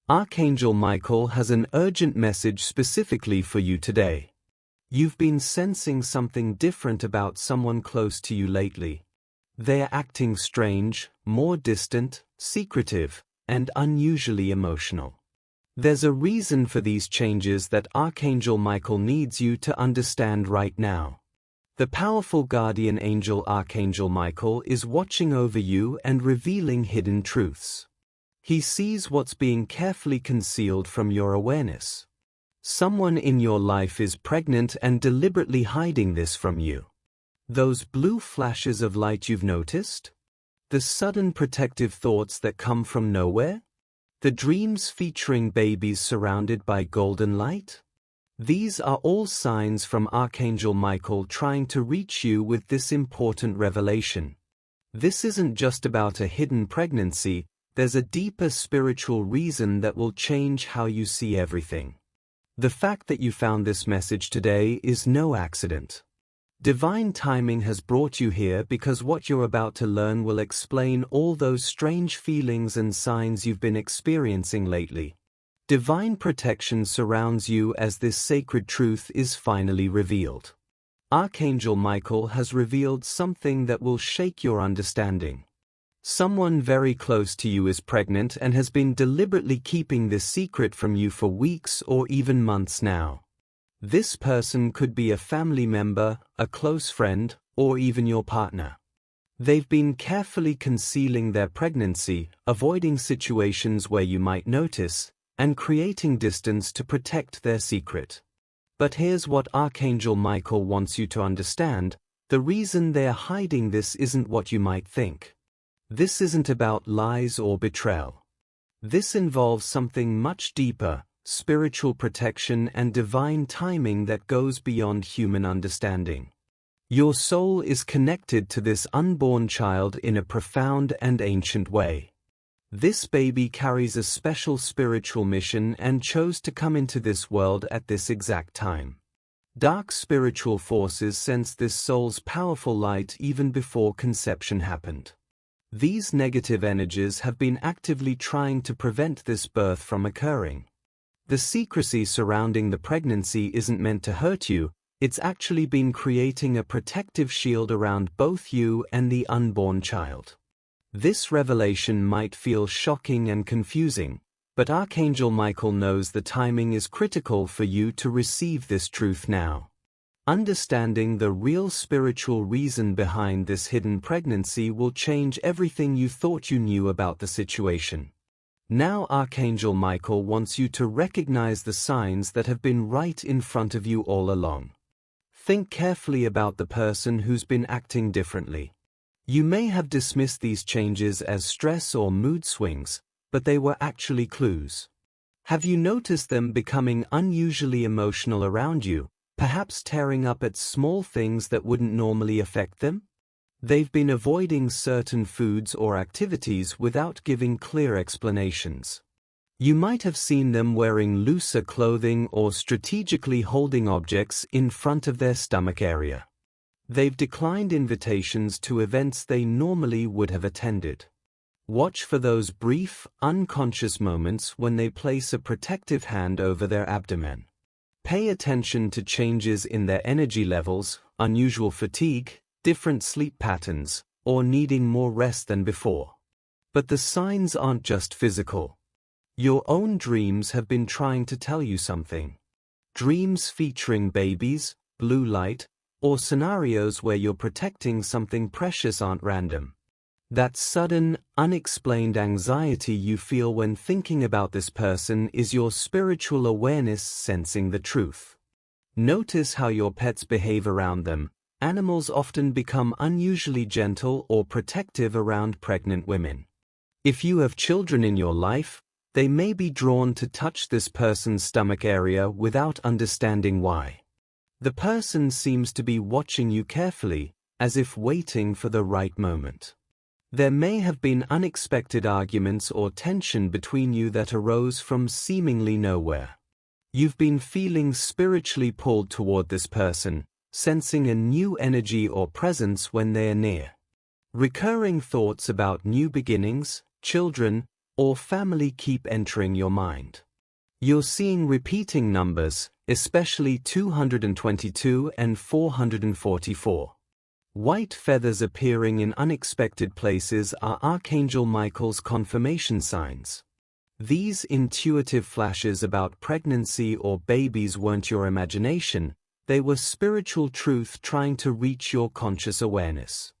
Archangel Michael has an urgent message specifically for you today. You've been sensing something different about someone close to you lately. They're acting strange, more distant, secretive, and unusually emotional. There's a reason for these changes that Archangel Michael needs you to understand right now. The powerful guardian angel Archangel Michael is watching over you and revealing hidden truths. He sees what's being carefully concealed from your awareness. Someone in your life is pregnant and deliberately hiding this from you. Those blue flashes of light you've noticed? The sudden protective thoughts that come from nowhere? The dreams featuring babies surrounded by golden light? These are all signs from Archangel Michael trying to reach you with this important revelation. This isn't just about a hidden pregnancy. There's a deeper spiritual reason that will change how you see everything. The fact that you found this message today is no accident. Divine timing has brought you here because what you're about to learn will explain all those strange feelings and signs you've been experiencing lately. Divine protection surrounds you as this sacred truth is finally revealed. Archangel Michael has revealed something that will shake your understanding. Someone very close to you is pregnant and has been deliberately keeping this secret from you for weeks or even months now. This person could be a family member, a close friend, or even your partner. They've been carefully concealing their pregnancy, avoiding situations where you might notice, and creating distance to protect their secret. But here's what Archangel Michael wants you to understand: the reason they're hiding this isn't what you might think. This isn't about lies or betrayal. This involves something much deeper, spiritual protection and divine timing that goes beyond human understanding. Your soul is connected to this unborn child in a profound and ancient way. This baby carries a special spiritual mission and chose to come into this world at this exact time. Dark spiritual forces sense this soul's powerful light even before conception happened. These negative energies have been actively trying to prevent this birth from occurring. The secrecy surrounding the pregnancy isn't meant to hurt you, it's actually been creating a protective shield around both you and the unborn child. This revelation might feel shocking and confusing, but Archangel Michael knows the timing is critical for you to receive this truth now. Understanding the real spiritual reason behind this hidden pregnancy will change everything you thought you knew about the situation. Now Archangel Michael wants you to recognize the signs that have been right in front of you all along. Think carefully about the person who's been acting differently. You may have dismissed these changes as stress or mood swings, but they were actually clues. Have you noticed them becoming unusually emotional around you? Perhaps tearing up at small things that wouldn't normally affect them? They've been avoiding certain foods or activities without giving clear explanations. You might have seen them wearing looser clothing or strategically holding objects in front of their stomach area. They've declined invitations to events they normally would have attended. Watch for those brief, unconscious moments when they place a protective hand over their abdomen. Pay attention to changes in their energy levels, unusual fatigue, different sleep patterns, or needing more rest than before. But the signs aren't just physical. Your own dreams have been trying to tell you something. Dreams featuring babies, blue light, or scenarios where you're protecting something precious aren't random. That sudden, unexplained anxiety you feel when thinking about this person is your spiritual awareness sensing the truth. Notice how your pets behave around them. Animals often become unusually gentle or protective around pregnant women. If you have children in your life, they may be drawn to touch this person's stomach area without understanding why. The person seems to be watching you carefully, as if waiting for the right moment. There may have been unexpected arguments or tension between you that arose from seemingly nowhere. You've been feeling spiritually pulled toward this person, sensing a new energy or presence when they are near. Recurring thoughts about new beginnings, children, or family keep entering your mind. You're seeing repeating numbers, especially 222 and 444. White feathers appearing in unexpected places are Archangel Michael's confirmation signs. These intuitive flashes about pregnancy or babies weren't your imagination, they were spiritual truth trying to reach your conscious awareness.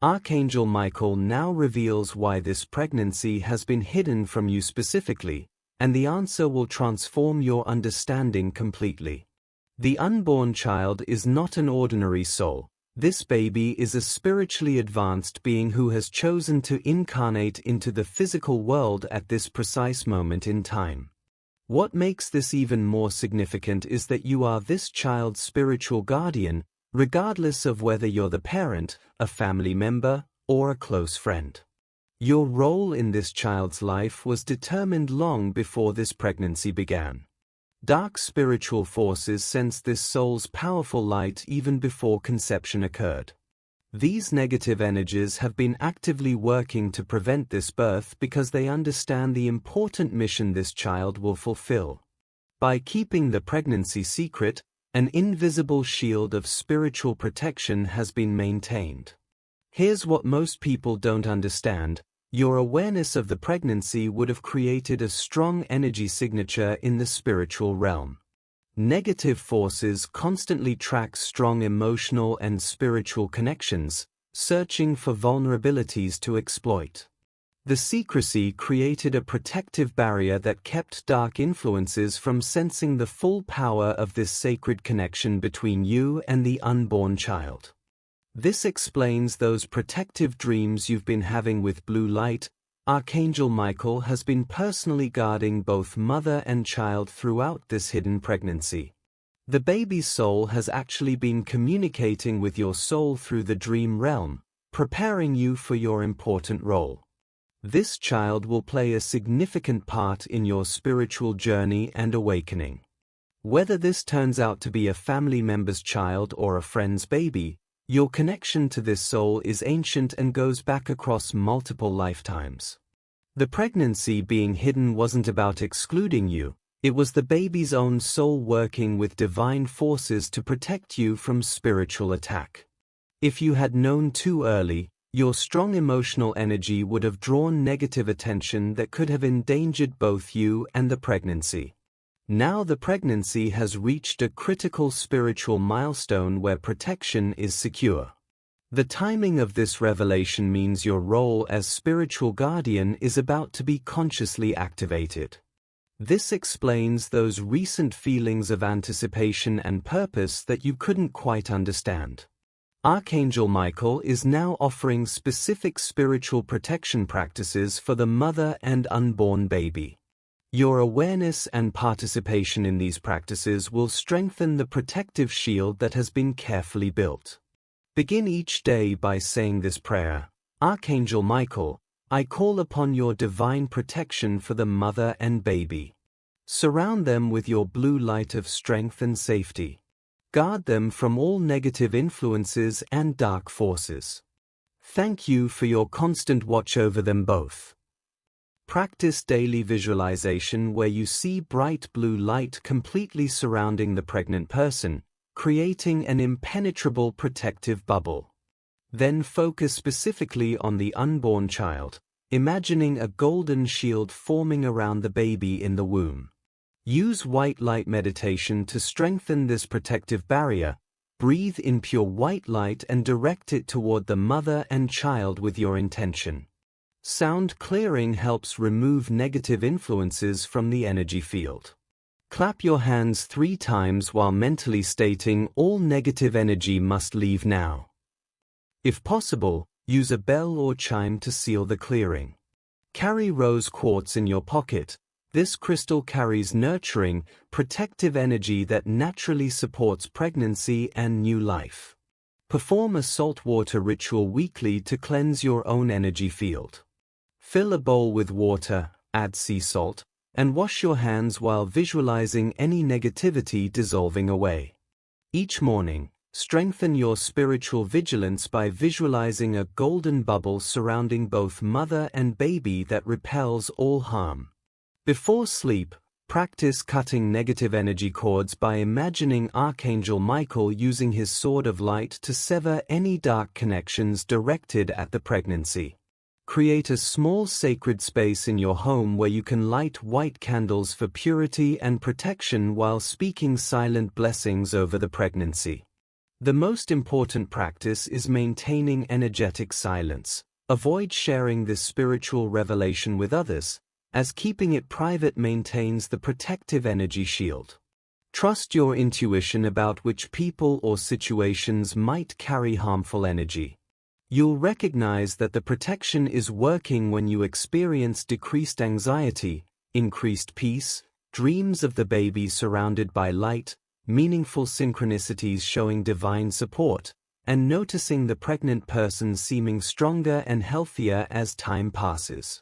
Archangel Michael now reveals why this pregnancy has been hidden from you specifically, and the answer will transform your understanding completely. The unborn child is not an ordinary soul. This baby is a spiritually advanced being who has chosen to incarnate into the physical world at this precise moment in time. What makes this even more significant is that you are this child's spiritual guardian, regardless of whether you're the parent, a family member, or a close friend. Your role in this child's life was determined long before this pregnancy began. Dark spiritual forces sensed this soul's powerful light even before conception occurred. These negative energies have been actively working to prevent this birth because they understand the important mission this child will fulfill. By keeping the pregnancy secret, an invisible shield of spiritual protection has been maintained. Here's what most people don't understand. Your awareness of the pregnancy would have created a strong energy signature in the spiritual realm. Negative forces constantly track strong emotional and spiritual connections, searching for vulnerabilities to exploit. The secrecy created a protective barrier that kept dark influences from sensing the full power of this sacred connection between you and the unborn child. This explains those protective dreams you've been having with blue light. Archangel Michael has been personally guarding both mother and child throughout this hidden pregnancy. The baby's soul has actually been communicating with your soul through the dream realm, preparing you for your important role. This child will play a significant part in your spiritual journey and awakening. Whether this turns out to be a family member's child or a friend's baby, your connection to this soul is ancient and goes back across multiple lifetimes. The pregnancy being hidden wasn't about excluding you, it was the baby's own soul working with divine forces to protect you from spiritual attack. If you had known too early, your strong emotional energy would have drawn negative attention that could have endangered both you and the pregnancy. Now the pregnancy has reached a critical spiritual milestone where protection is secure. The timing of this revelation means your role as spiritual guardian is about to be consciously activated. This explains those recent feelings of anticipation and purpose that you couldn't quite understand. Archangel Michael is now offering specific spiritual protection practices for the mother and unborn baby. Your awareness and participation in these practices will strengthen the protective shield that has been carefully built. Begin each day by saying this prayer: Archangel Michael, I call upon your divine protection for the mother and baby. Surround them with your blue light of strength and safety. Guard them from all negative influences and dark forces. Thank you for your constant watch over them both. Practice daily visualization where you see bright blue light completely surrounding the pregnant person, creating an impenetrable protective bubble. Then focus specifically on the unborn child, imagining a golden shield forming around the baby in the womb. Use white light meditation to strengthen this protective barrier. Breathe in pure white light and direct it toward the mother and child with your intention. Sound clearing helps remove negative influences from the energy field. Clap your hands 3 times while mentally stating all negative energy must leave now. If possible, use a bell or chime to seal the clearing. Carry rose quartz in your pocket. This crystal carries nurturing, protective energy that naturally supports pregnancy and new life. Perform a saltwater ritual weekly to cleanse your own energy field. Fill a bowl with water, add sea salt, and wash your hands while visualizing any negativity dissolving away. Each morning, Strengthen your spiritual vigilance by visualizing a golden bubble surrounding both mother and baby that repels all harm. Before sleep, practice cutting negative energy cords by imagining Archangel Michael using his sword of light to sever any dark connections directed at the pregnancy. Create a small sacred space in your home where you can light white candles for purity and protection while speaking silent blessings over the pregnancy. The most important practice is maintaining energetic silence. Avoid sharing this spiritual revelation with others, as keeping it private maintains the protective energy shield. Trust your intuition about which people or situations might carry harmful energy. You'll recognize that the protection is working when you experience decreased anxiety, increased peace, dreams of the baby surrounded by light, meaningful synchronicities showing divine support, and noticing the pregnant person seeming stronger and healthier as time passes.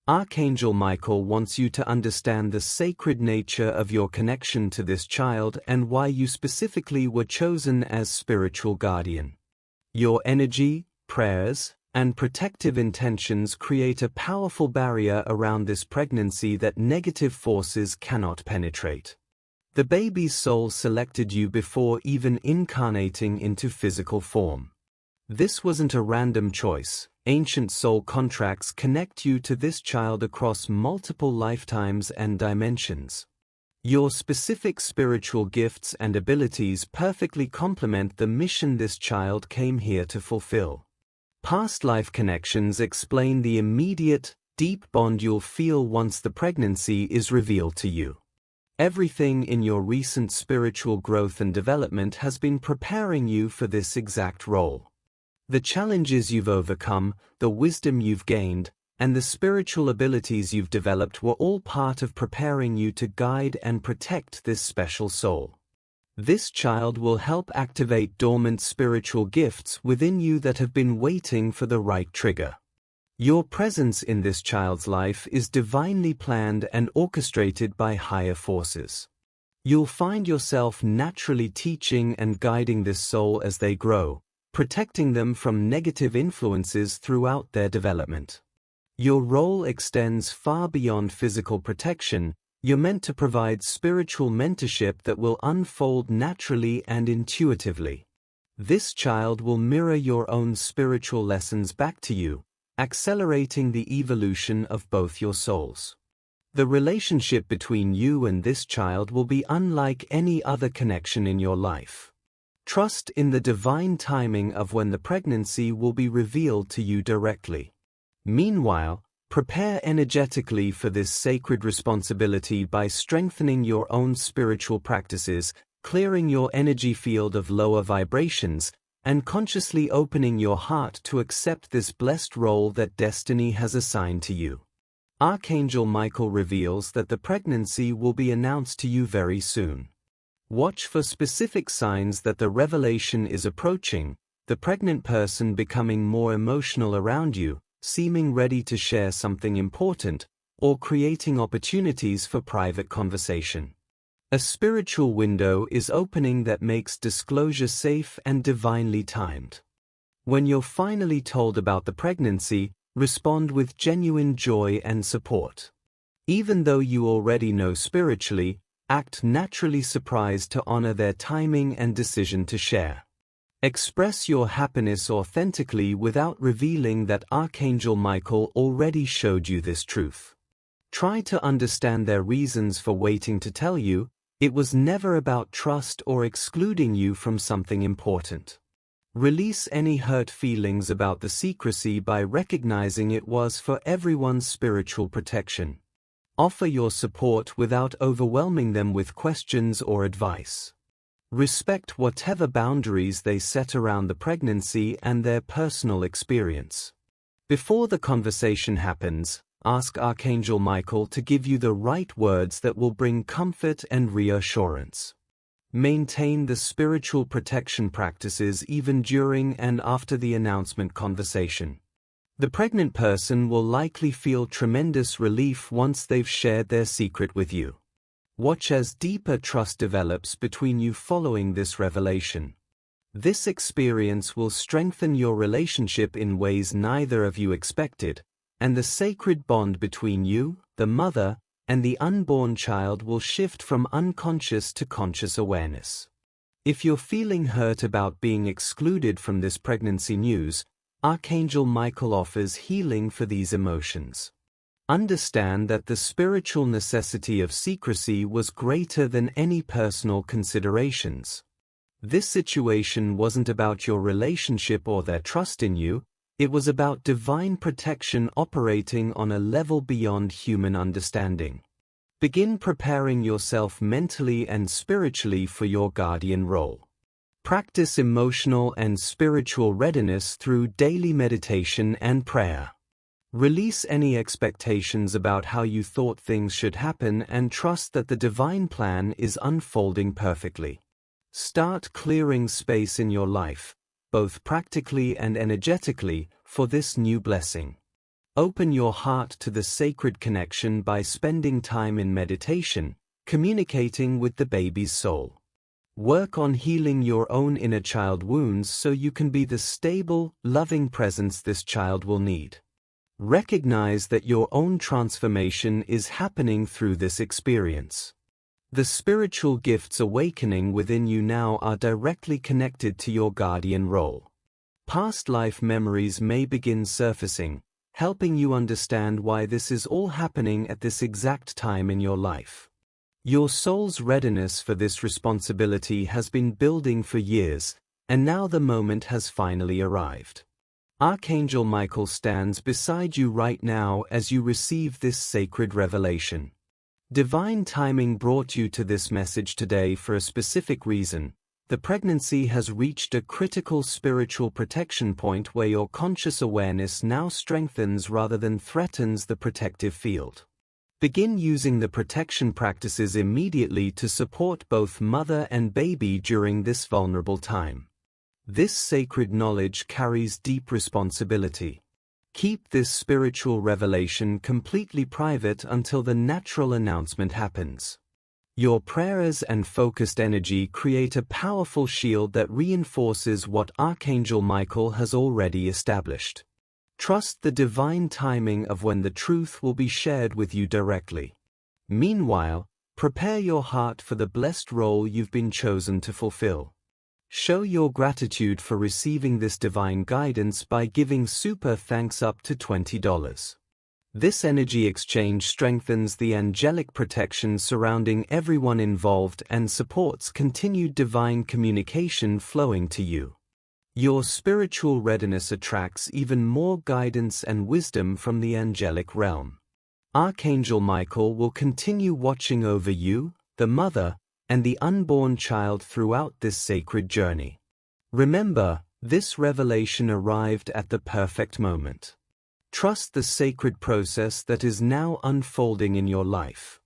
Archangel Michael wants you to understand the sacred nature of your connection to this child and why you specifically were chosen as spiritual guardian. Your energy, prayers, and protective intentions create a powerful barrier around this pregnancy that negative forces cannot penetrate. The baby's soul selected you before even incarnating into physical form. This wasn't a random choice. Ancient soul contracts connect you to this child across multiple lifetimes and dimensions. Your specific spiritual gifts and abilities perfectly complement the mission this child came here to fulfill. Past life connections explain the immediate, deep bond you'll feel once the pregnancy is revealed to you. Everything in your recent spiritual growth and development has been preparing you for this exact role. The challenges you've overcome, the wisdom you've gained, and the spiritual abilities you've developed were all part of preparing you to guide and protect this special soul. This child will help activate dormant spiritual gifts within you that have been waiting for the right trigger. Your presence in this child's life is divinely planned and orchestrated by higher forces. You'll find yourself naturally teaching and guiding this soul as they grow, protecting them from negative influences throughout their development. Your role extends far beyond physical protection. You're meant to provide spiritual mentorship that will unfold naturally and intuitively. This child will mirror your own spiritual lessons back to you, accelerating the evolution of both your souls. The relationship between you and this child will be unlike any other connection in your life. Trust in the divine timing of when the pregnancy will be revealed to you directly. Meanwhile, prepare energetically for this sacred responsibility by strengthening your own spiritual practices, clearing your energy field of lower vibrations, and consciously opening your heart to accept this blessed role that destiny has assigned to you. Archangel Michael reveals that the pregnancy will be announced to you very soon. Watch for specific signs that the revelation is approaching, the pregnant person becoming more emotional around you, seeming ready to share something important, or creating opportunities for private conversation. A spiritual window is opening that makes disclosure safe and divinely timed. When you're finally told about the pregnancy, respond with genuine joy and support. Even though you already know spiritually, act naturally surprised to honor their timing and decision to share. Express your happiness authentically without revealing that Archangel Michael already showed you this truth. Try to understand their reasons for waiting to tell you. It was never about trust or excluding you from something important. Release any hurt feelings about the secrecy by recognizing it was for everyone's spiritual protection. Offer your support without overwhelming them with questions or advice. Respect whatever boundaries they set around the pregnancy and their personal experience. Before the conversation happens, ask Archangel Michael to give you the right words that will bring comfort and reassurance. Maintain the spiritual protection practices even during and after the announcement conversation. The pregnant person will likely feel tremendous relief once they've shared their secret with you. Watch as deeper trust develops between you following this revelation. This experience will strengthen your relationship in ways neither of you expected, and the sacred bond between you, the mother, and the unborn child will shift from unconscious to conscious awareness. If you're feeling hurt about being excluded from this pregnancy news, Archangel Michael offers healing for these emotions. Understand that the spiritual necessity of secrecy was greater than any personal considerations. This situation wasn't about your relationship or their trust in you, it was about divine protection operating on a level beyond human understanding. Begin preparing yourself mentally and spiritually for your guardian role. Practice emotional and spiritual readiness through daily meditation and prayer. Release any expectations about how you thought things should happen and trust that the divine plan is unfolding perfectly. Start clearing space in your life, both practically and energetically, for this new blessing. Open your heart to the sacred connection by spending time in meditation, communicating with the baby's soul. Work on healing your own inner child wounds so you can be the stable, loving presence this child will need. Recognize that your own transformation is happening through this experience. The spiritual gifts awakening within you now are directly connected to your guardian role. Past life memories may begin surfacing, helping you understand why this is all happening at this exact time in your life. Your soul's readiness for this responsibility has been building for years, and now the moment has finally arrived. Archangel Michael stands beside you right now as you receive this sacred revelation. Divine timing brought you to this message today for a specific reason. The pregnancy has reached a critical spiritual protection point where your conscious awareness now strengthens rather than threatens the protective field. Begin using the protection practices immediately to support both mother and baby during this vulnerable time. This sacred knowledge carries deep responsibility. Keep this spiritual revelation completely private until the natural announcement happens. Your prayers and focused energy create a powerful shield that reinforces what Archangel Michael has already established. Trust the divine timing of when the truth will be shared with you directly. Meanwhile, prepare your heart for the blessed role you've been chosen to fulfill. Show your gratitude for receiving this divine guidance by giving super thanks up to $20. This energy exchange strengthens the angelic protection surrounding everyone involved and supports continued divine communication flowing to you. Your spiritual readiness attracts even more guidance and wisdom from the angelic realm. Archangel Michael will continue watching over you, the mother, and the unborn child throughout this sacred journey. Remember, this revelation arrived at the perfect moment. Trust the sacred process that is now unfolding in your life.